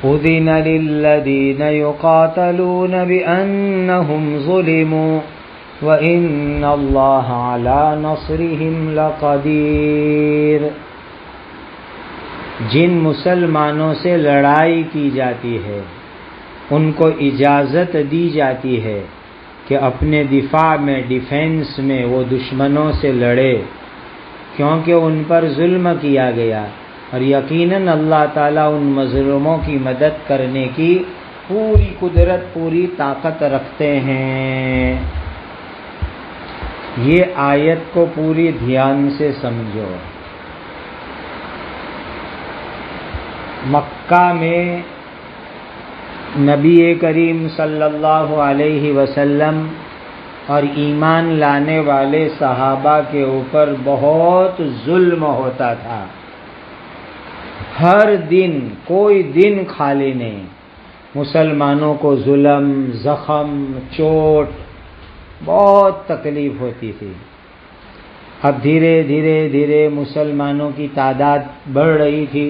أذن للذين يقاتلون بأنهم ظلموا وإن الله على نصرهم لقدير۔ جن مسلمانوں سے لڑائی کی جاتی ہے ان کو اجازت دی جاتی ہے کہ اپنے دفاع میں، ڈیفینس میں وہ دشمنوں سے لڑے، کیونکہ ان پر ظلم کیا گیا، اور یقیناً اللہ تعالیٰ ان مظلوموں کی مدد کرنے کی پوری قدرت، پوری طاقت رکھتے ہیں۔ یہ آیت کو پوری دھیان سے سمجھو۔ مکہ میں نبی کریم صلی اللہ علیہ وسلم اور ایمان لانے والے صحابہ کے اوپر بہت ظلم ہوتا تھا۔ ہر دن کوئی دن خالی نہیں، مسلمانوں کو ظلم، زخم، چوٹ، بہت تکلیف ہوتی تھی۔ اب دھیرے دھیرے مسلمانوں کی تعداد بڑھ رہی تھی۔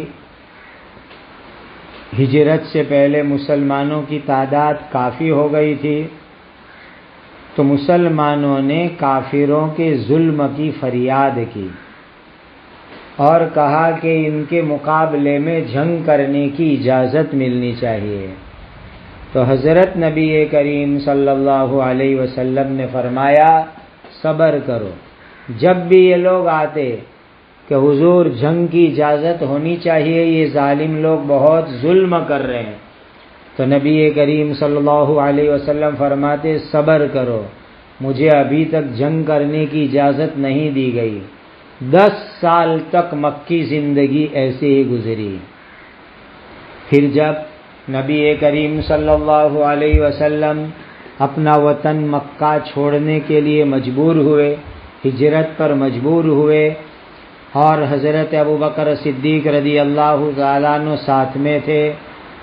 ہجرت سے پہلے مسلمانوں کی تعداد کافی ہو گئی تھی، تو مسلمانوں نے کافروں کے ظلم کی فریاد کی اور کہا کہ ان کے مقابلے میں جنگ کرنے کی اجازت ملنی چاہیے۔ تو حضرت نبی کریم صلی اللہ علیہ وسلم نے فرمایا صبر کرو۔ جب بھی یہ لوگ آتے کہ حضور جنگ کی اجازت ہونی چاہیے، یہ ظالم لوگ بہت ظلم کر رہے ہیں، تو نبی کریم صلی اللہ علیہ وسلم فرماتے صبر کرو، مجھے ابھی تک جنگ کرنے کی اجازت نہیں دی گئی۔ 10 سال تک مکی زندگی ایسے ہی گزری۔ پھر جب نبی کریم صلی اللہ علیہ وسلم اپنا وطن مکہ چھوڑنے کے لیے مجبور ہوئے، ہجرت پر مجبور ہوئے، اور حضرت ابوبکر صدیق رضی اللہ تعالیٰ عنہ ساتھ میں تھے،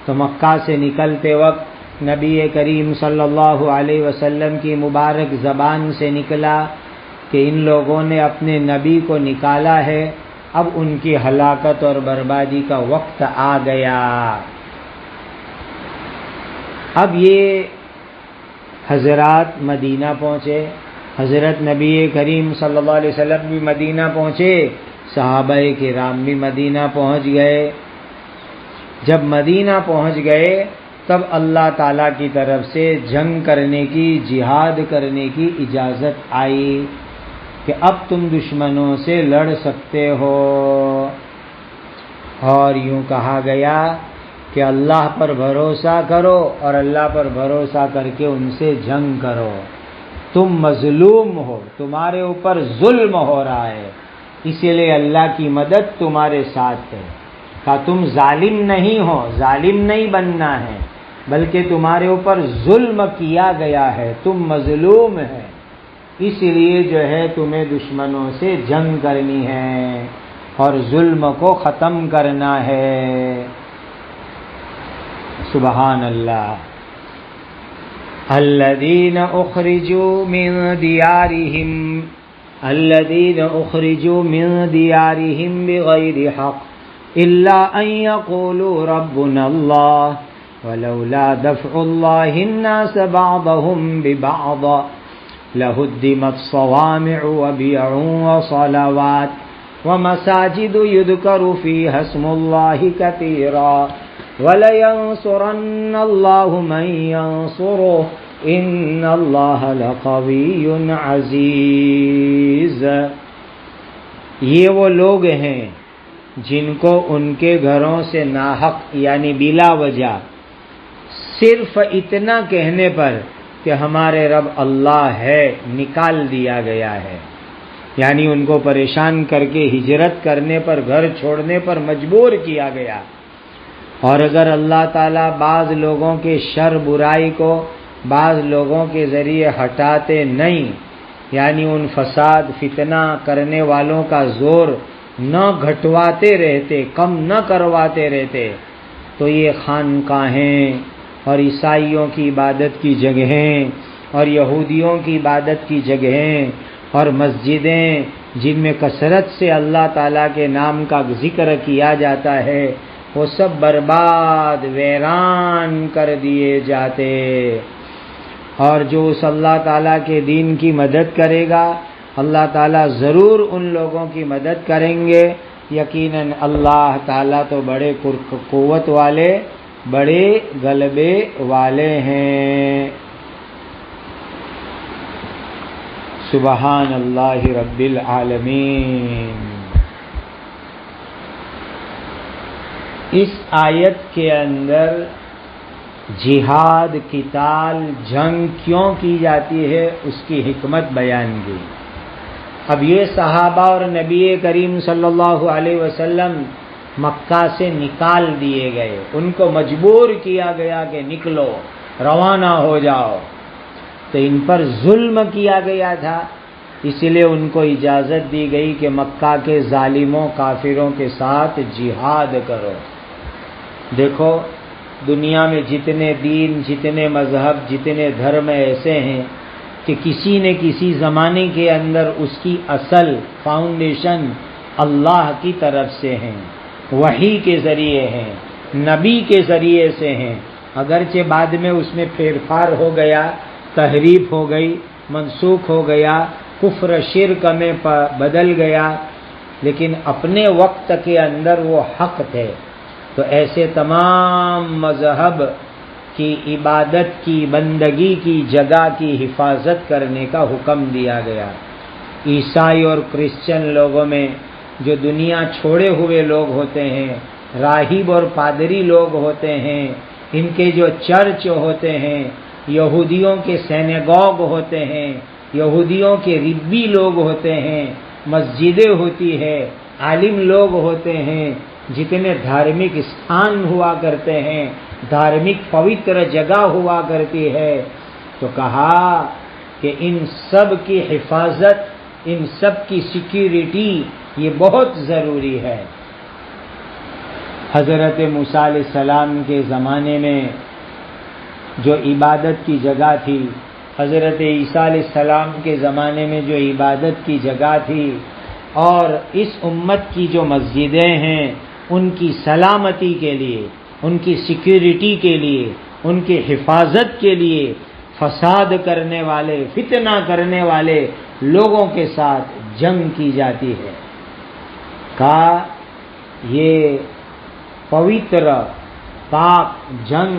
تو مکہ سے نکلتے وقت نبی کریم صلی اللہ علیہ وسلم کی مبارک زبان سے نکلا کہ ان لوگوں نے اپنے نبی کو نکالا ہے، اب ان کی ہلاکت اور بربادی کا وقت آ گیا۔ اب یہ حضرات مدینہ پہنچے، حضرت نبی کریم صلی اللہ علیہ وسلم بھی مدینہ پہنچے، صحابہ کرام بھی مدینہ پہنچ گئے۔ جب مدینہ پہنچ گئے تب اللہ تعالیٰ کی طرف سے جنگ کرنے کی، جہاد کرنے کی اجازت آئی کہ اب تم دشمنوں سے لڑ سکتے ہو، اور یوں کہا گیا کہ اللہ پر بھروسہ کرو اور اللہ پر بھروسہ کر کے ان سے جنگ کرو۔ تم مظلوم ہو، تمہارے اوپر ظلم ہو رہا ہے، اسی لیے اللہ کی مدد تمہارے ساتھ ہے۔ کہ تم ظالم نہیں ہو، ظالم نہیں بننا ہے، بلکہ تمہارے اوپر ظلم کیا گیا ہے، تم مظلوم ہے، اس لیے جو ہے تمہیں دشمنوں سے جنگ کرنی ہے اور ظلم کو ختم کرنا ہے۔ سبحان اللہ۔ الذین اخرجوا من دیارہم بغیر حق الا ان یقولوا ربنا اللہ ولولا دفع اللہ الناس بعضهم ببعض لهدمت صوامع وبيع وصلوات ومساجد يذكر فيها اسم الله كثيرا وَلَيَنْصُرَنَّ اللَّهُ مَنْ يَنْصُرُهُ إِنَّ اللَّهَ لَقَوِيٌّ عَزِيزٌ۔ یہ وہ لوگ ہیں جن کو ان کے گھروں سے ناحق یعنی بلا وجہ صرف اتنا کہنے پر کہ ہمارے رب اللہ ہے نکال دیا گیا ہے، یعنی ان کو پریشان کر کے ہجرت کرنے پر، گھر چھوڑنے پر مجبور کیا گیا۔ اور اگر اللہ تعالیٰ بعض لوگوں کے شر برائی کو بعض لوگوں کے ذریعے ہٹاتے نہیں، یعنی ان فساد فتنہ کرنے والوں کا زور نہ گھٹواتے رہتے، کم نہ کرواتے رہتے، تو یہ خانقاہیں اور عیسائیوں کی عبادت کی جگہیں اور یہودیوں کی عبادت کی جگہیں اور مسجدیں جن میں کثرت سے اللہ تعالیٰ کے نام کا ذکر کیا جاتا ہے، وہ سب برباد ویران کر دیے جاتے۔ اور جو اس اللہ تعالیٰ کے دین کی مدد کرے گا، اللہ تعالیٰ ضرور ان لوگوں کی مدد کریں گے۔ یقیناً اللہ تعالیٰ تو بڑے قوت والے، بڑے غلبے والے ہیں۔ سبحان اللہ رب العالمین۔ اس آیت کے اندر جہاد، قتال، جنگ کیوں کی جاتی ہے اس کی حکمت بیان کی۔ اب یہ صحابہ اور نبی کریم صلی اللہ علیہ وسلم مکہ سے نکال دیے گئے، ان کو مجبور کیا گیا کہ نکلو، روانہ ہو جاؤ، تو ان پر ظلم کیا گیا تھا، اس لیے ان کو اجازت دی گئی کہ مکہ کے ظالموں کافروں کے ساتھ جہاد کرو۔ دیکھو دنیا میں جتنے دین، جتنے مذہب، جتنے دھرم ایسے ہیں کہ کسی نے کسی زمانے کے اندر اس کی اصل فاؤنڈیشن اللہ کی طرف سے ہیں، وحی کے ذریعے ہیں، نبی کے ذریعے سے ہیں، اگرچہ بعد میں اس میں پھیر پھار ہو گیا، تحریف ہو گئی، منسوخ ہو گیا، کفر شرک میں بدل گیا، لیکن اپنے وقت کے اندر وہ حق تھے۔ تو ایسے تمام مذہب کی عبادت کی، بندگی کی جگہ کی حفاظت کرنے کا حکم دیا گیا۔ عیسائی اور کرسچن لوگوں میں جو دنیا چھوڑے ہوئے لوگ ہوتے ہیں، راہب اور پادری لوگ ہوتے ہیں، ان کے جو چرچ ہوتے ہیں، یہودیوں کے سینگوگ ہوتے ہیں، یہودیوں کے ربی لوگ ہوتے ہیں، مسجدیں ہوتی ہے، عالم لوگ ہوتے ہیں، جتنے دھارمک استھان ہوا کرتے ہیں، دھارمک پوتر جگہ ہوا کرتی ہے، تو کہا کہ ان سب کی حفاظت، ان سب کی سیکیورٹی یہ بہت ضروری ہے۔ حضرت موسیٰ علیہ السلام کے زمانے میں جو عبادت کی جگہ تھی، حضرت عیسیٰ علیہ السلام کے زمانے میں جو عبادت کی جگہ تھی، اور اس امت کی جو مسجدیں ہیں، ان کی سلامتی کے لیے، ان کی سیکیورٹی کے لیے، ان کی حفاظت کے لیے فساد کرنے والے، فتنہ کرنے والے لوگوں کے ساتھ جنگ کی جاتی ہے۔ کہا یہ پوتر پاک جنگ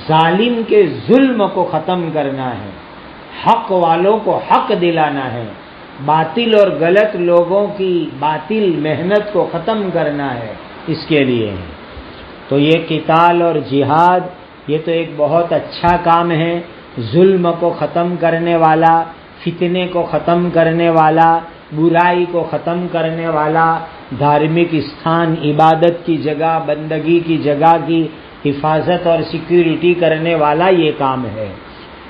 ظالم کے ظلم کو ختم کرنا ہے، حق والوں کو حق دلانا ہے، باطل اور غلط لوگوں کی باطل محنت کو ختم کرنا ہے، اس کے لیے ہے۔ تو یہ قتال اور جہاد یہ تو ایک بہت اچھا کام ہے، ظلم کو ختم کرنے والا، فتنے کو ختم کرنے والا، برائی کو ختم کرنے والا، دھارمک استھان، عبادت کی جگہ، بندگی کی جگہ کی حفاظت اور سیکیورٹی کرنے والا یہ کام ہے۔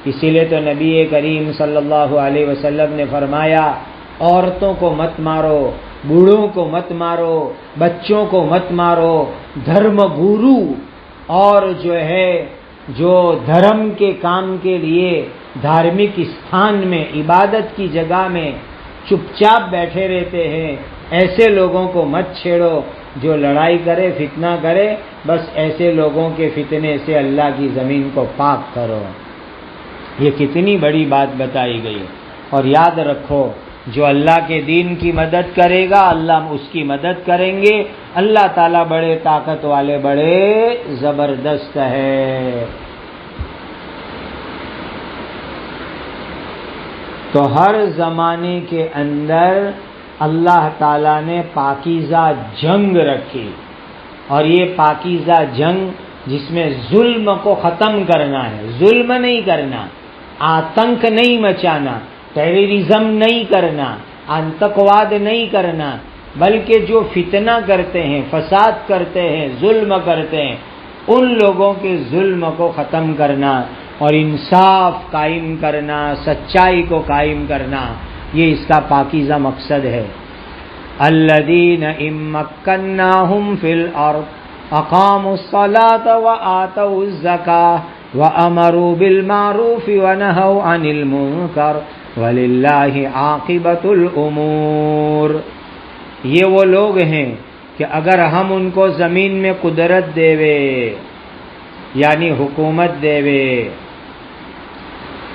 اسی لیے تو نبی کریم صلی اللہ علیہ وسلم نے فرمایا، عورتوں کو مت مارو، بوڑھوں کو مت مارو، بچوں کو مت مارو، دھرم گورو اور جو دھرم کے کام کے لیے دھارمک استھان میں، عبادت کی جگہ میں چپ چاپ بیٹھے رہتے ہیں، ایسے لوگوں کو مت چھیڑو، جو لڑائی کرے، فتنہ کرے، بس ایسے لوگوں کے فتنے سے اللہ کی زمین کو پاک کرو۔ یہ کتنی بڑی بات بتائی گئی۔ اور یاد رکھو، جو اللہ کے دین کی مدد کرے گا، اللہ اس کی مدد کریں گے، اللہ تعالیٰ بڑے طاقت والے، بڑے زبردست ہے۔ تو ہر زمانے کے اندر اللہ تعالیٰ نے پاکیزہ جنگ رکھی، اور یہ پاکیزہ جنگ جس میں ظلم کو ختم کرنا ہے، ظلم نہیں کرنا، آتنک نہیں مچانا، ٹیررزم نہیں کرنا، آتنکواد نہیں کرنا، بلکہ جو فتنہ کرتے ہیں، فساد کرتے ہیں، ظلم کرتے ہیں، ان لوگوں کے ظلم کو ختم کرنا اور انصاف قائم کرنا، سچائی کو قائم کرنا، یہ اس کا پاکیزہ مقصد ہے۔ الذین ان مکناہم فی الارض اقاموا الصلاة وآتوا الزکاة وامروا بالمعروف ونہوا عن المنکر وللہ عاقبۃ الامور۔ یہ وہ لوگ ہیں کہ اگر ہم ان کو زمین میں قدرت دیوے یعنی حکومت دیوے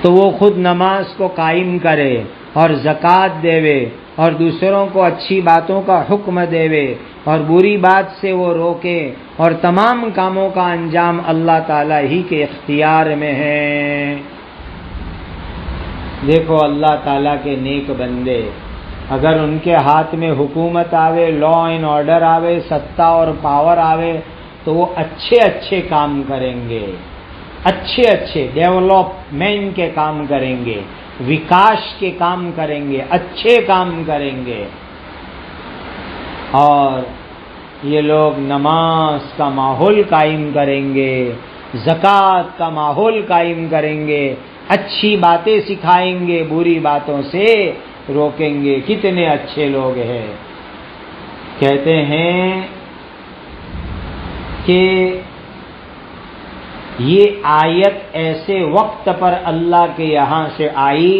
تو وہ خود نماز کو قائم کرے اور زکوٰۃ دیوے اور دوسروں کو اچھی باتوں کا حکم دیوے اور بری بات سے وہ روکے اور تمام کاموں کا انجام اللہ تعالیٰ ہی کے اختیار میں ہے۔ دیکھو اللہ تعالیٰ کے نیک بندے اگر ان کے ہاتھ میں حکومت آوے، لا اینڈ آرڈر آوے، ستہ اور پاور آوے تو وہ اچھے اچھے کام کریں گے، اچھے اچھے ڈیولپمنٹ کے کام کریں گے، وکاس کے کام کریں گے، اچھے کام کریں گے۔ اور یہ لوگ نماز کا ماحول قائم کریں گے، زکوٰۃ کا ماحول قائم کریں گے، اچھی باتیں سکھائیں گے، بری باتوں سے روکیں گے۔ کتنے اچھے لوگ ہیں۔ کہتے ہیں کہ یہ آیت ایسے وقت پر اللہ کے یہاں سے آئی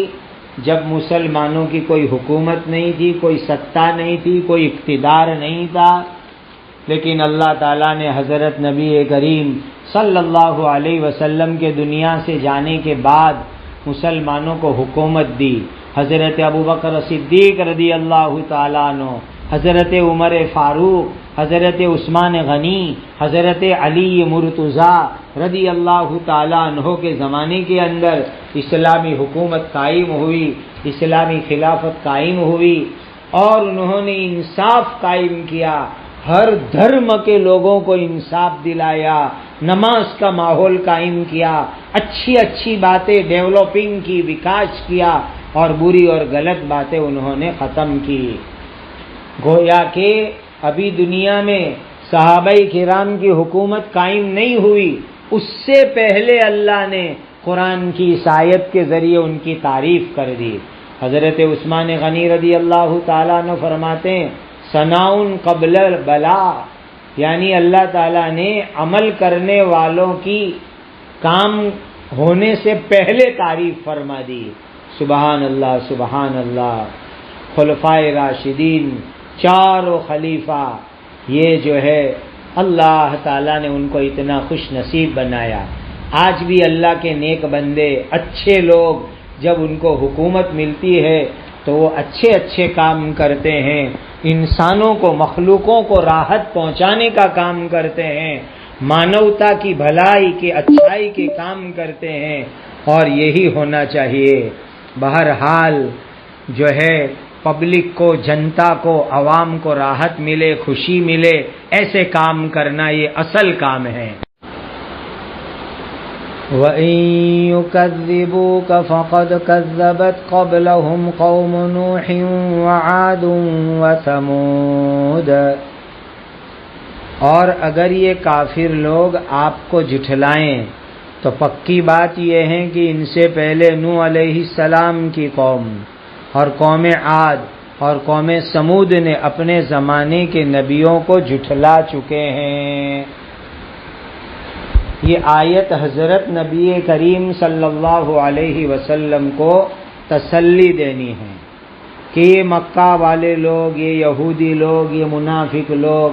جب مسلمانوں کی کوئی حکومت نہیں تھی، کوئی ستہ نہیں تھی، کوئی اقتدار نہیں تھا، لیکن اللہ تعالیٰ نے حضرت نبی کریم صلی اللہ علیہ وسلم کے دنیا سے جانے کے بعد مسلمانوں کو حکومت دی۔ حضرت ابوبکر صدیق رضی اللہ تعالیٰ عنہ، حضرت عمر فاروق، حضرت عثمان غنی، حضرت علی مرتضیٰ رضی اللہ تعالیٰ عنہ کے زمانے کے اندر اسلامی حکومت قائم ہوئی، اسلامی خلافت قائم ہوئی، اور انہوں نے انصاف قائم کیا، ہر دھرم کے لوگوں کو انصاف دلایا، نماز کا ماحول قائم کیا، اچھی اچھی باتیں ڈیولپنگ کی، وکاس کیا، اور بری اور غلط باتیں انہوں نے ختم کی۔ گویا کہ ابھی دنیا میں صحابہ کرام کی حکومت قائم نہیں ہوئی، اس سے پہلے اللہ نے قرآن کی اس آیت کے ذریعے ان کی تعریف کر دی۔ حضرت عثمان غنی رضی اللہ تعالیٰ عنہ فرماتے ہیں ثناء قبل البلا، یعنی اللہ تعالیٰ نے عمل کرنے والوں کی کام ہونے سے پہلے تعریف فرما دی۔ سبحان اللہ سبحان اللہ۔ خلفائے راشدین، چاروں خلیفہ، یہ جو ہے اللہ تعالیٰ نے ان کو اتنا خوش نصیب بنایا۔ آج بھی اللہ کے نیک بندے، اچھے لوگ جب ان کو حکومت ملتی ہے تو وہ اچھے اچھے کام کرتے ہیں، انسانوں کو، مخلوقوں کو راحت پہنچانے کا کام کرتے ہیں، مانوتا کی بھلائی کی، اچھائی کے کام کرتے ہیں، اور یہی ہونا چاہیے۔ بہرحال جو ہے پبلک کو، جنتا کو، عوام کو راحت ملے، خوشی ملے، ایسے کام کرنا یہ اصل کام ہے۔ وَإِن يُكَذِّبُوكَ فَقَدْ كَذَّبَتْ قَبْلَهُمْ قَوْمُ نُوحٍ وَعَادٌ وَثَمُودَ، اور اگر یہ کافر لوگ آپ کو جھٹلائیں تو پکی بات یہ ہے کہ ان سے پہلے نوح علیہ السلام کی قوم اور قوم عاد اور قوم سمود نے اپنے زمانے کے نبیوں کو جھٹلا چکے ہیں۔ یہ آیت حضرت نبی کریم صلی اللہ علیہ وسلم کو تسلی دینی ہے کہ یہ مکہ والے لوگ، یہ یہودی لوگ، یہ منافق لوگ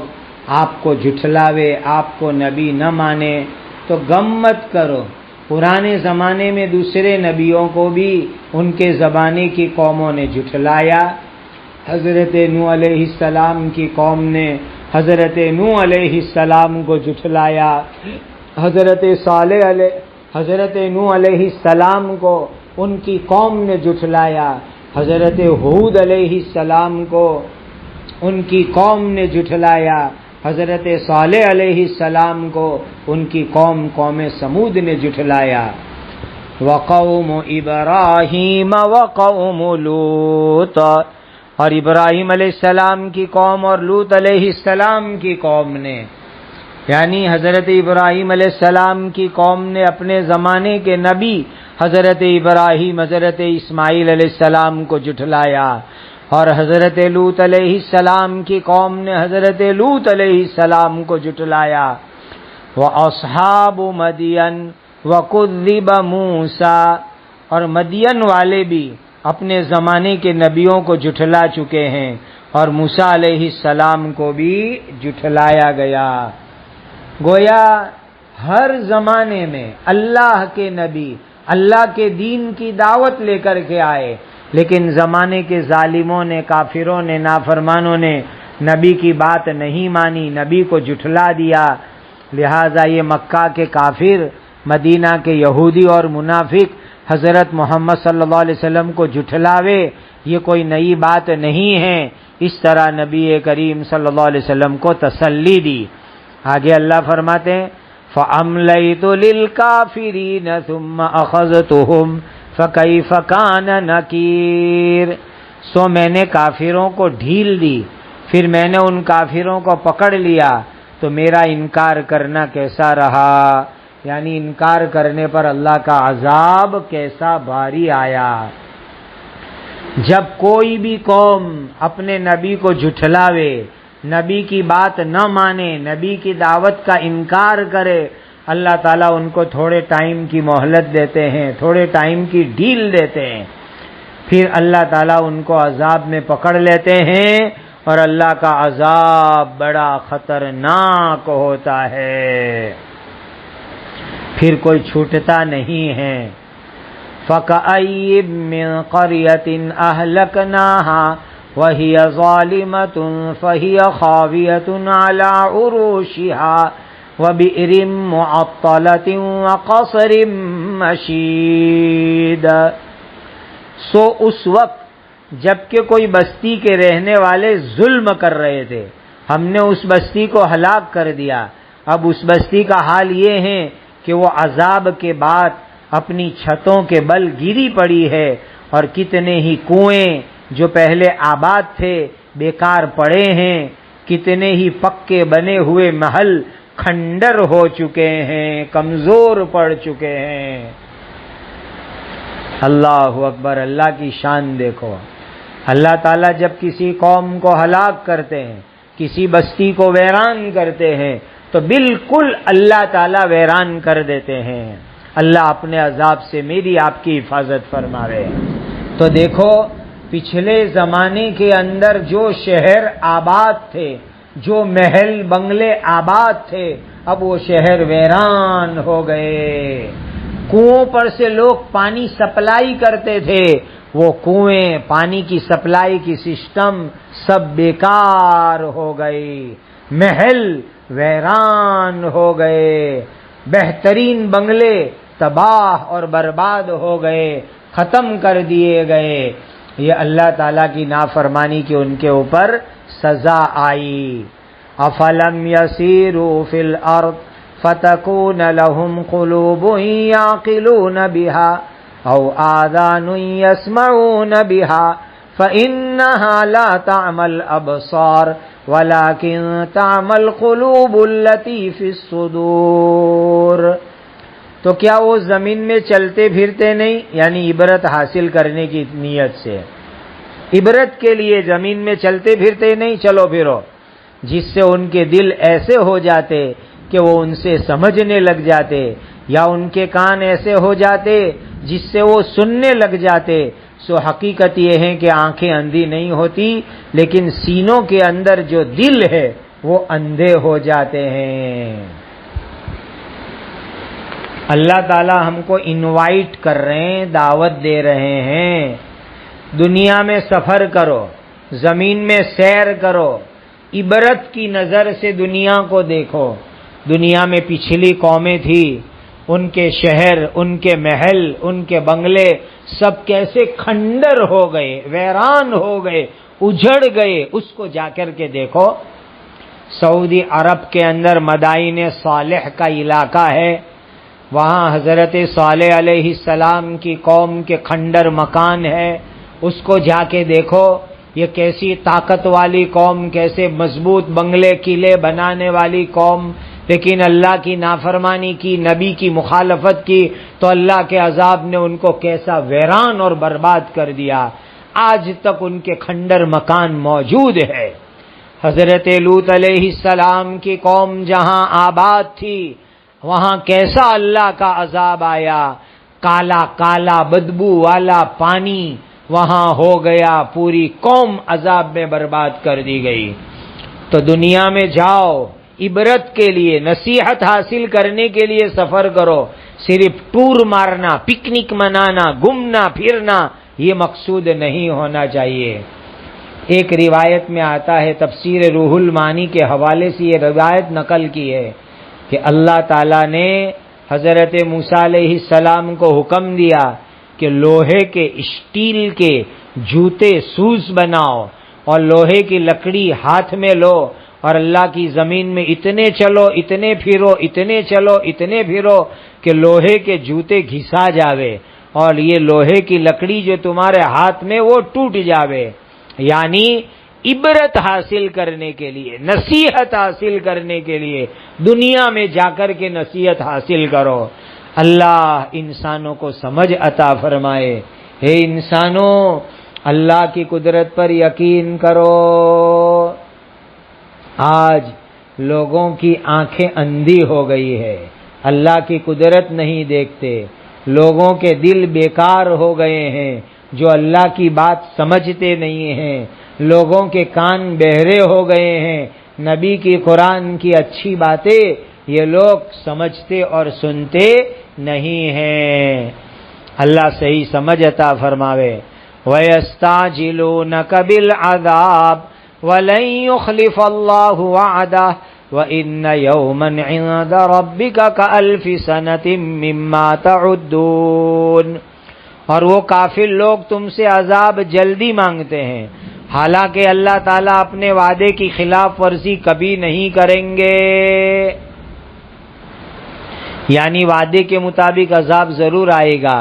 آپ کو جھٹلاوے، آپ کو نبی نہ مانے تو غم مت کرو۔ پرانے زمانے میں دوسرے نبیوں کو بھی ان کے زمانے کی قوموں نے جھٹلایا۔ حضرت نوح علیہ السلام کی قوم نے حضرت نوح علیہ السلام کو جھٹلایا، حضرت نوح علیہ السلام کو ان کی قوم نے جھٹلایا، حضرت ہود علیہ السلام کو ان کی قوم نے جھٹلایا، حضرت صالح علیہ السلام کو ان کی قوم سمود نے جھٹلایا۔ وقوم ابراہیم وقوم لوط، اور ابراہیم علیہ السلام کی قوم اور لوط علیہ السلام کی قوم نے، یعنی حضرت ابراہیم علیہ السلام کی قوم نے اپنے زمانے کے نبی حضرت ابراہیم، حضرت اسماعیل علیہ السلام کو جھٹلایا، اور حضرت لوط علیہ السلام کی قوم نے حضرت لوط علیہ السلام کو جھٹلایا۔ وَأَصْحَابُ مَدْيَنَ وَكُذِّبَ مُوسَىٰ، اور مدین والے بھی اپنے زمانے کے نبیوں کو جھٹلا چکے ہیں، اور موسیٰ علیہ السلام کو بھی جھٹلایا گیا۔ گویا ہر زمانے میں اللہ کے نبی اللہ کے دین کی دعوت لے کر کے آئے، لیکن زمانے کے ظالموں نے، کافروں نے، نافرمانوں نے نبی کی بات نہیں مانی، نبی کو جھٹلا دیا۔ لہذا یہ مکہ کے کافر، مدینہ کے یہودی اور منافق حضرت محمد صلی اللہ علیہ وسلم کو جھٹلاوے، یہ کوئی نئی بات نہیں ہے۔ اس طرح نبی کریم صلی اللہ علیہ وسلم کو تسلی دی۔ آگے اللہ فرماتے ہیں فَأَمْلَيْتُ لِلْكَافِرِينَ ثُمَّ أَخَذْتُهُمْ فَكَيْفَ كَانَ نَكِيرٌ۔ سو میں نے کافروں کو ڈھیل دی، پھر میں نے ان کافروں کو پکڑ لیا، تو میرا انکار کرنا کیسا رہا، یعنی انکار کرنے پر اللہ کا عذاب کیسا بھاری آیا۔ جب کوئی بھی قوم اپنے نبی کو جھٹلاوے، نبی کی بات نہ مانے، نبی کی دعوت کا انکار کرے، اللہ تعالیٰ ان کو تھوڑے ٹائم کی مہلت دیتے ہیں، تھوڑے ٹائم کی ڈھیل دیتے ہیں، پھر اللہ تعالیٰ ان کو عذاب میں پکڑ لیتے ہیں، اور اللہ کا عذاب بڑا خطرناک ہوتا ہے، پھر کوئی چھوٹتا نہیں ہے۔ فَكَأَيِّن مِّن قَرْيَةٍ أَهْلَكْنَاهَا وَهِيَ ظَالِمَةٌ فَهِيَ خَاوِيَةٌ عَلَىٰ عُرُوشِهَا وَبِئْرٍ مُّعَطَّلَةٍ وَقَصْرٍ مَّشِيدٍ۔ سو اس وقت جبکہ کوئی بستی کے رہنے والے ظلم کر رہے تھے، ہم نے اس بستی کو ہلاک کر دیا، اب اس بستی کا حال یہ ہے کہ وہ عذاب کے بعد اپنی چھتوں کے بل گری پڑی ہے، اور کتنے ہی کنویں جو پہلے آباد تھے بیکار پڑے ہیں، کتنے ہی پکے بنے ہوئے محل کھنڈر ہو چکے ہیں، کمزور پڑ چکے ہیں۔ اللہ اکبر، اللہ کی شان دیکھو۔ اللہ تعالیٰ جب کسی قوم کو ہلاک کرتے ہیں، کسی بستی کو ویران کرتے ہیں، تو بالکل اللہ تعالیٰ ویران کر دیتے ہیں۔ اللہ اپنے عذاب سے میری آپ کی حفاظت فرماوے۔ تو دیکھو پچھلے زمانے کے اندر جو شہر آباد تھے، جو محل بنگلے آباد تھے، اب وہ شہر ویران ہو گئے۔ کنووں پر سے لوگ پانی سپلائی کرتے تھے، وہ کنویں، پانی کی سپلائی کی سسٹم سب بیکار ہو گئی، محل ویران ہو گئے، بہترین بنگلے تباہ اور برباد ہو گئے، ختم کر دیے گئے۔ یہ اللہ تعالیٰ کی نافرمانی کی ان کے اوپر سزا آئی۔ افلم یسیروا فی الارض فتکون لهم قلوب یعقلون بها او آذان یسمعون بها فإنها لا تعمى الابصار ولكن تعمى القلوب التي في الصدور۔ تو کیا وہ زمین میں چلتے پھرتے نہیں، یعنی عبرت حاصل کرنے کی نیت سے، عبرت کے لیے زمین میں چلتے پھرتے نہیں، چلو پھرو، جس سے ان کے دل ایسے ہو جاتے کہ وہ ان سے سمجھنے لگ جاتے، یا ان کے کان ایسے ہو جاتے جس سے وہ سننے لگ جاتے۔ سو حقیقت یہ ہے کہ آنکھیں اندھی نہیں ہوتی، لیکن سینوں کے اندر جو دل ہے وہ اندھے ہو جاتے ہیں۔ اللہ تعالی ہم کو انوائٹ کر رہے ہیں، دعوت دے رہے ہیں، دنیا میں سفر کرو، زمین میں سیر کرو، عبرت کی نظر سے دنیا کو دیکھو۔ دنیا میں پچھلی قومیں تھی، ان کے شہر، ان کے محل، ان کے بنگلے سب کیسے کھنڈر ہو گئے، ویران ہو گئے، اجڑ گئے، اس کو جا کر کے دیکھو۔ سعودی عرب کے اندر مدائن صالح کا علاقہ ہے، وہاں حضرت صالح علیہ السلام کی قوم کے کھنڈر مکان ہے، اس کو جا کے دیکھو۔ یہ کیسی طاقت والی قوم، کیسے مضبوط بنگلے قلعے بنانے والی قوم، لیکن اللہ کی نافرمانی کی، نبی کی مخالفت کی، تو اللہ کے عذاب نے ان کو کیسا ویران اور برباد کر دیا۔ آج تک ان کے کھنڈر مکان موجود ہے۔ حضرت لوط علیہ السلام کی قوم جہاں آباد تھی، وہاں کیسا اللہ کا عذاب آیا، کالا کالا بدبو والا پانی، وہاں ہو گیا پوری قوم عذاب میں برباد کر دی گئی۔ تو دنیا میں جاؤ، عبرت کے لیے، نصیحت حاصل کرنے کے لیے سفر کرو، صرف ٹور مارنا، پکنک منانا، گھومنا پھرنا یہ مقصود نہیں ہونا چاہیے۔ ایک روایت میں آتا ہے، تفسیر روح المعانی کے حوالے سے یہ روایت نقل کی ہے کہ اللہ تعالیٰ نے حضرت موسیٰ علیہ السلام کو حکم دیا کہ لوہے کے اسٹیل کے جوتے سوز بناؤ اور لوہے کی لکڑی ہاتھ میں لو اور اللہ کی زمین میں اتنے چلو، اتنے پھرو، اتنے چلو، اتنے پھرو کہ لوہے کے جوتے گھسا جاوے اور یہ لوہے کی لکڑی جو تمہارے ہاتھ میں وہ ٹوٹ جاوے۔ یعنی عبرت حاصل کرنے کے لیے، نصیحت حاصل کرنے کے لیے دنیا میں جا کر کے نصیحت حاصل کرو۔ اللہ انسانوں کو سمجھ عطا فرمائے۔ ہے انسانوں، اللہ کی قدرت پر یقین کرو۔ آج لوگوں کی آنکھیں اندھی ہو گئی ہے، اللہ کی قدرت نہیں دیکھتے، لوگوں کے دل بیکار ہو گئے ہیں جو اللہ کی بات سمجھتے نہیں ہیں، لوگوں کے کان بہرے ہو گئے ہیں، نبی کی قرآن کی اچھی باتیں یہ لوگ سمجھتے اور سنتے نہیں ہیں۔ اللہ صحیح سمجھ عطا فرماوے۔ وَيَسْتَعْجِلُونَكَ بِالْعَذَابِ وَلَن يُخْلِفَ اللَّهُ وَعْدَهُ وَإِنَّ يَوْمًا عِندَ رَبِّكَ كَأَلْفِ سَنَةٍ مِّمَّا تَعُدُّونَ، اور وہ کافر لوگ تم سے عذاب جلدی مانگتے ہیں، حالانکہ اللہ تعالیٰ اپنے وعدے کی خلاف ورزی کبھی نہیں کریں گے۔ یعنی وعدے کے مطابق عذاب ضرور آئے گا،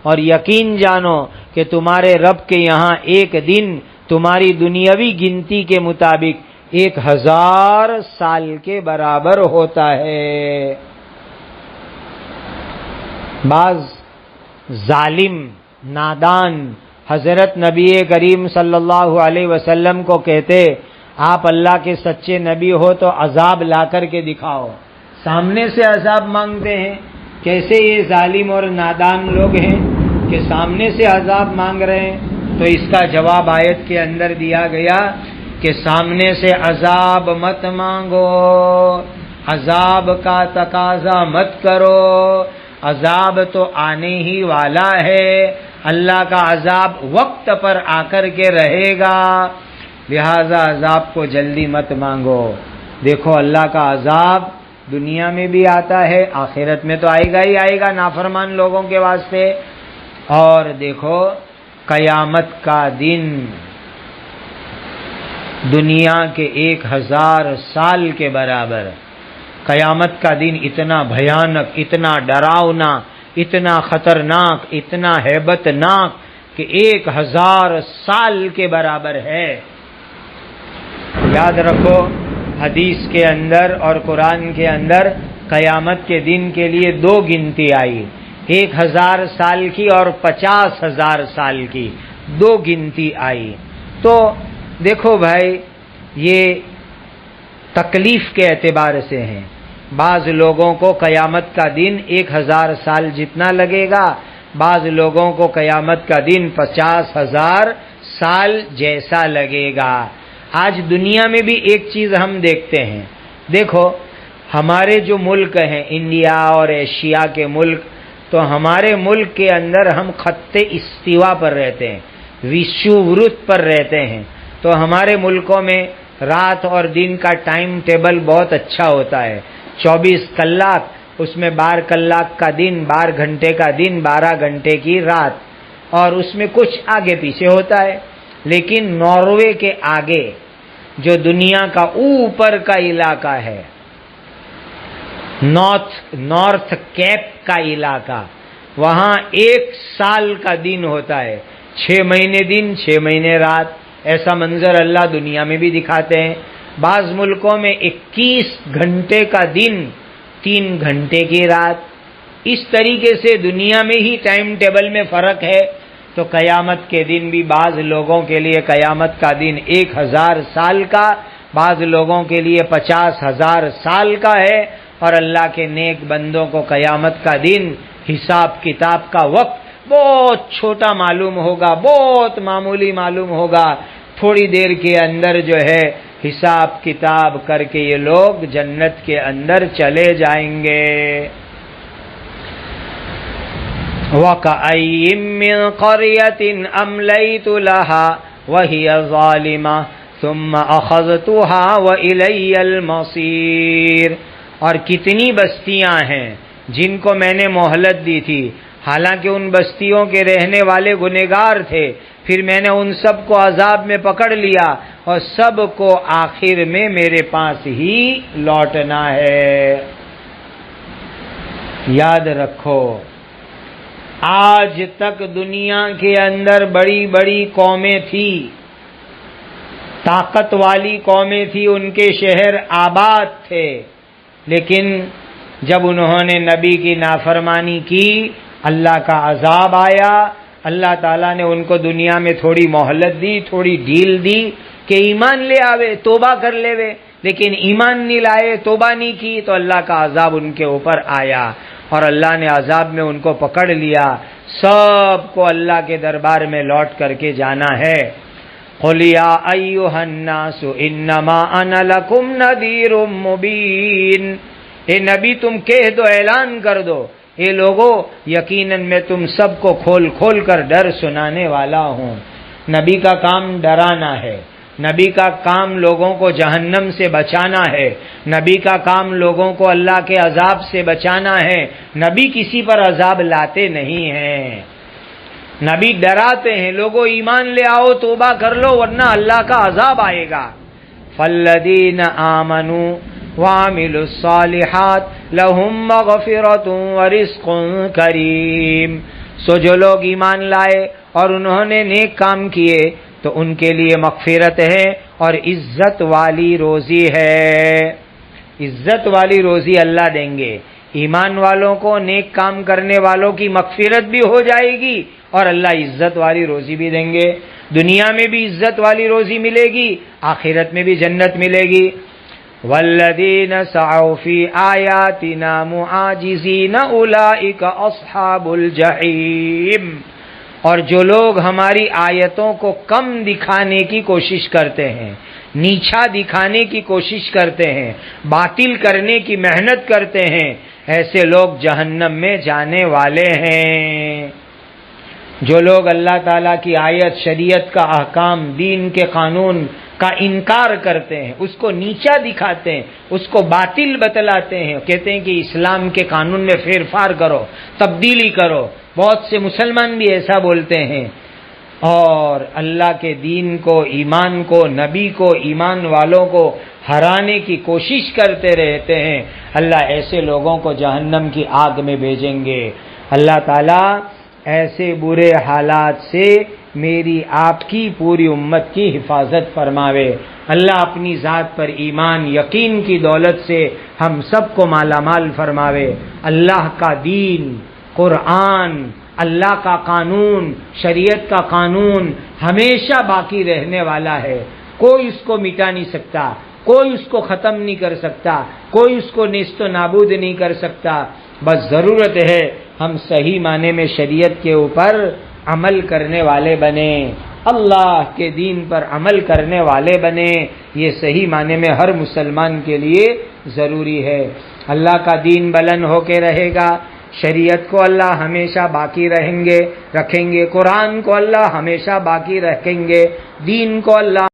اور یقین جانو کہ تمہارے رب کے یہاں ایک دن تمہاری دنیاوی گنتی کے مطابق 1000 سال کے برابر ہوتا ہے۔ بعض ظالم نادان حضرت نبی کریم صلی اللہ علیہ وسلم کو کہتے، آپ اللہ کے سچے نبی ہو تو عذاب لا کر کے دکھاؤ۔ سامنے سے عذاب مانگتے ہیں۔ کیسے یہ ظالم اور نادان لوگ ہیں کہ سامنے سے عذاب مانگ رہے ہیں؟ تو اس کا جواب آیت کے اندر دیا گیا کہ سامنے سے عذاب مت مانگو، عذاب کا تقاضا مت کرو، عذاب تو آنے ہی والا ہے، اللہ کا عذاب وقت پر آ کر کے رہے گا، لہذا عذاب کو جلدی مت مانگو۔ دیکھو اللہ کا عذاب دنیا میں بھی آتا ہے، آخرت میں تو آئے گا ہی آئے گا نافرمان لوگوں کے واسطے۔ اور دیکھو قیامت کا دن دنیا کے 1000 سال کے برابر، قیامت کا دن اتنا بھیانک، اتنا ڈراؤنا، اتنا خطرناک، اتنا ہیبت ناک کہ 1000 سال کے برابر ہے۔ یاد رکھو حدیث کے اندر اور قرآن کے اندر قیامت کے دن کے لیے 2 گنتی آئی، 1000 سال کی اور 50,000 سال کی 2 گنتی آئی۔ تو دیکھو بھائی یہ تکلیف کے اعتبار سے ہیں۔ بعض لوگوں کو قیامت کا دن 1000 سال جتنا لگے گا، بعض لوگوں کو قیامت کا دن 50,000 سال جیسا لگے گا۔ آج دنیا میں بھی ایک چیز ہم دیکھتے ہیں، دیکھو ہمارے جو ملک ہیں انڈیا اور ایشیا کے ملک، تو ہمارے ملک کے اندر ہم خط استوا پر رہتے ہیں، وشوورت پر رہتے ہیں، تو ہمارے ملکوں میں رات اور دن کا ٹائم ٹیبل بہت اچھا ہوتا ہے، 24 کلاک، اس میں 12 کلاک کا دن، 12 گھنٹے کا دن، 12 گھنٹے کی رات، اور اس میں کچھ آگے پیچھے ہوتا ہے۔ لیکن ناروے کے آگے جو دنیا کا اوپر کا علاقہ ہے، نارتھ کیپ کا علاقہ، وہاں 1 سال کا دن ہوتا ہے، 6 مہینے دن، 6 مہینے رات۔ ایسا منظر اللہ دنیا میں بھی دکھاتے ہیں۔ بعض ملکوں میں 21 گھنٹے کا دن، 3 گھنٹے کی رات۔ اس طریقے سے دنیا میں ہی ٹائم ٹیبل میں فرق ہے۔ تو قیامت کے دن بھی بعض لوگوں کے لیے قیامت کا دن 1000 سال کا، بعض لوگوں کے لیے 50,000 سال کا ہے، اور اللہ کے نیک بندوں کو قیامت کا دن، حساب کتاب کا وقت بہت چھوٹا معلوم ہوگا، بہت معمولی معلوم ہوگا، تھوڑی دیر کے اندر جو ہے حساب کتاب کر کے یہ لوگ جنت کے اندر چلے جائیں گے۔ وَكَأَيٍّ مِّن قَرْيَةٍ أَمْلَيْتُ لَهَا وَهِيَ ظَالِمَةٌ ثُمَّ أَخَذْتُهَا وَإِلَيَّ الْمَصِيرُ، اور کتنی بستیاں ہیں جن کو میں نے مہلت دی تھی، حالانکہ ان بستیوں کے رہنے والے گنہگار تھے، پھر میں نے ان سب کو عذاب میں پکڑ لیا اور سب کو آخر میں میرے پاس ہی لوٹنا ہے۔ یاد رکھو، آج تک دنیا کے اندر بڑی بڑی قومیں تھی، طاقت والی قومیں تھی، ان کے شہر آباد تھے، لیکن جب انہوں نے نبی کی نافرمانی کی، اللہ کا عذاب آیا۔ اللہ تعالیٰ نے ان کو دنیا میں تھوڑی مہلت دی، تھوڑی ڈھیل دی کہ ایمان لے آوے، توبہ کر لے وے، لیکن ایمان نہیں لائے، توبہ نہیں کی، تو اللہ کا عذاب ان کے اوپر آیا اور اللہ نے عذاب میں ان کو پکڑ لیا۔ سب کو اللہ کے دربار میں لوٹ کر کے جانا ہے۔ قُلْ يَا أَيُّهَا النَّاسُ إِنَّمَا أَنَا لَكُمْ نَذِيرٌ مُبِينٌ، اے نبی تم کہہ دو، اعلان کر دو، اے لوگو یقیناً میں تم سب کو کھول کھول کر ڈر سنانے والا ہوں۔ نبی کا کام ڈرانا ہے، نبی کا کام لوگوں کو جہنم سے بچانا ہے، نبی کا کام لوگوں کو اللہ کے عذاب سے بچانا ہے۔ نبی کسی پر عذاب لاتے نہیں ہیں، نبی ڈراتے ہیں، لوگوں ایمان لے آؤ، توبہ کر لو ورنہ اللہ کا عذاب آئے گا۔ فَالَّذِينَ آمَنُوا وَعَمِلُوا الصَّالِحَاتِ لَهُم مَّغْفِرَةٌ وَرِزْقٌ كَرِيمٌ، سو جو لوگ ایمان لائے اور انہوں نے نیک کام کیے تو ان کے لیے مغفرت ہے اور عزت والی روزی ہے۔ عزت والی روزی اللہ دیں گے، ایمان والوں کو، نیک کام کرنے والوں کی مغفرت بھی ہو جائے گی اور اللہ عزت والی روزی بھی دیں گے۔ دنیا میں بھی عزت والی روزی ملے گی، آخرت میں بھی جنت ملے گی۔ والذین سعوا فی آیاتنا معاجزین اولئک اصحاب الجحیم، اور جو لوگ ہماری آیتوں کو کم دکھانے کی کوشش کرتے ہیں، نیچا دکھانے کی کوشش کرتے ہیں، باطل کرنے کی محنت کرتے ہیں، ایسے لوگ جہنم میں جانے والے ہیں۔ جو لوگ اللہ تعالیٰ کی آیت، شریعت کا احکام، دین کے قانون کا انکار کرتے ہیں، اس کو نیچا دکھاتے ہیں، اس کو باطل بتلاتے ہیں، کہتے ہیں کہ اسلام کے قانون میں پھیر پھار کرو، تبدیلی کرو، بہت سے مسلمان بھی ایسا بولتے ہیں، اور اللہ کے دین کو، ایمان کو، نبی کو، ایمان والوں کو ہرانے کی کوشش کرتے رہتے ہیں۔ اللہ ایسے لوگوں کو جہنم کی آگ میں بھیجیں گے۔ اللہ تعالیٰ ایسے برے حالات سے میری آپ کی پوری امت کی حفاظت فرماوے۔ اللہ اپنی ذات پر ایمان، یقین کی دولت سے ہم سب کو مالا مال فرماوے۔ اللہ کا دین، قرآن، اللہ کا قانون، شریعت کا قانون ہمیشہ باقی رہنے والا ہے، کوئی اس کو مٹا نہیں سکتا، کوئی اس کو ختم نہیں کر سکتا، کوئی اس کو نیست و نابود نہیں کر سکتا۔ بس ضرورت ہے ہم صحیح معنی میں شریعت کے اوپر عمل کرنے والے بنے، اللہ کے دین پر عمل کرنے والے بنے، یہ صحیح معنی میں ہر مسلمان کے لیے ضروری ہے۔ اللہ کا دین بلند ہو کے رہے گا، شریعت کو اللہ ہمیشہ باقی رکھیں گے، قرآن کو اللہ ہمیشہ باقی رکھیں گے، دین کو اللہ